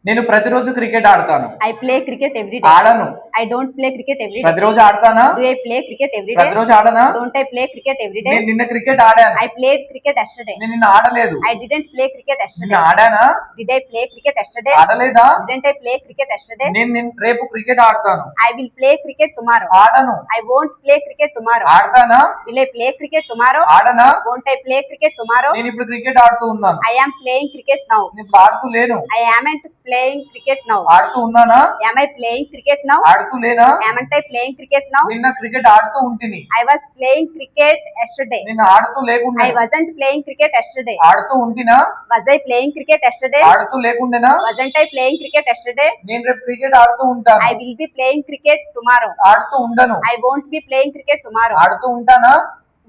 నేను ప్రతిరోజు క్రికెట్ ఆడతాను. I play cricket every day. ఆడను. I don't play cricket every day. ప్రతిరోజు ఆడతానా? Do I play cricket every day? ప్రతిరోజు ఆడనా? Don't I play cricket every day? నేను నిన్న cricket ఆడాను. I played cricket yesterday. నేను నిన్న ఆడలేదు. I didn't play cricket నిన్న yesterday. ఆడానా? Did I play cricket yesterday? ఆడలేదా? Didn't I play cricket yesterday? నేను రేపు క్రికెట్ ఆడతాను. I will play cricket tomorrow. ఆడను. I won't play cricket tomorrow. ఆడతానా? Will I play cricket tomorrow? ఆడనా? Won't I play cricket tomorrow? నేను ఇప్పుడు cricket ఆడుతూ ఉన్నాను. I am playing cricket now. నేను ఇప్పుడు ఆడుతూ లేను. I amn't playing cricket now. ఆడుతూ ఉన్నానా? Am I playing cricket now? ఆడుతూ లేనా? Amn't I playing cricket now? నిన్న క్రికెట్ ఆడుతూ ఉంటిని. I was playing cricket yesterday. నిన్న ఆడుతూ లేకుండా I wasn't playing cricket yesterday. ఆడుతూ ఉంటినా? Was I playing cricket yesterday? ఆడుతూ లేకుండేనా? Wasn't I playing cricket yesterday? నేను రేపు క్రికెట్ ఆడుతూ ఉంటాను. I will be playing cricket tomorrow. ఆడుతూ ఉండను. I won't be playing cricket tomorrow. ఆడుతూ ఉంటానా?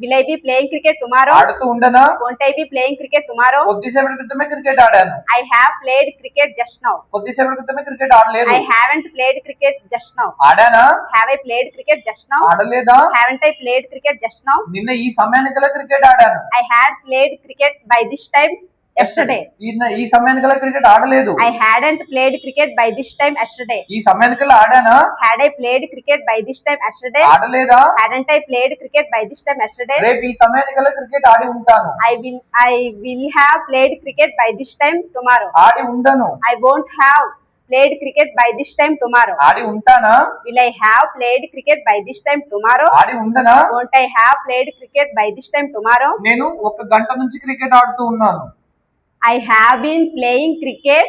Will I be playing cricket tomorrow? ఆడుతూ ఉండనా? Won't I be playing cricket tomorrow? కొద్దిసేపటి క్రితమే క్రికెట్ ఆడాను. I have played cricket just now. కొద్దిసేపటి క్రితమే క్రికెట్ ఆడలేదు. I haven't played cricket just now. ఆడానా? Have I played cricket just now? ఆడలేదా? Haven't I played cricket just now? నిన్న ఈ సమయానికల్లా cricket ఆడాను. I had played cricket by this time yesterday. ఈ సమయానికల్లా cricket ఆడలేదు. I hadn't played cricket by this time yesterday. ఈ సమయానికల్లా ఆడానా? Had I played cricket by this time yesterday? ఆడలేదా? Hadn't I played cricket by this time yesterday? రేపు ఈ సమయానికల్లా cricket ఆడి ఉంటాను. I will have played cricket by this time tomorrow. ఆడి ఉండను. I won't have played cricket by this time tomorrow. ఆడి ఉంటానా? Will I have played cricket by this time tomorrow? ఆడి ఉండనా? Won't I have played cricket by this time tomorrow? నేను 1 గంట నుంచి cricket ఆడుతూ ఉన్నాను. I have been playing cricket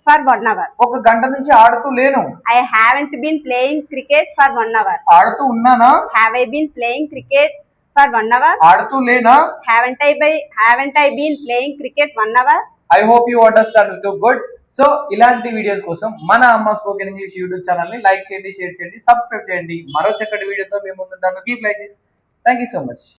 for 1 hour. 1 గంట నుంచి ఆడుతూ లేను. I haven't been playing cricket for 1 hour. ఆడుతూ ఉన్నానా? Have I been playing cricket for 1 hour? ఆడుతూ లేనా? Haven't I been playing cricket 1 hour? I hope you understand with good. So ఇలాంటి videos కోసం మన అమ్మ స్పోకెన్ ఇంగ్లీష్ యూట్యూబ్ ఛానల్ ని like చేయండి, షేర్ చేయండి, సబ్స్క్రైబ్ చేయండి. మరో చక్కటి వీడియోతో మేము ముందుంటాను. Keep like this. Thank you so much.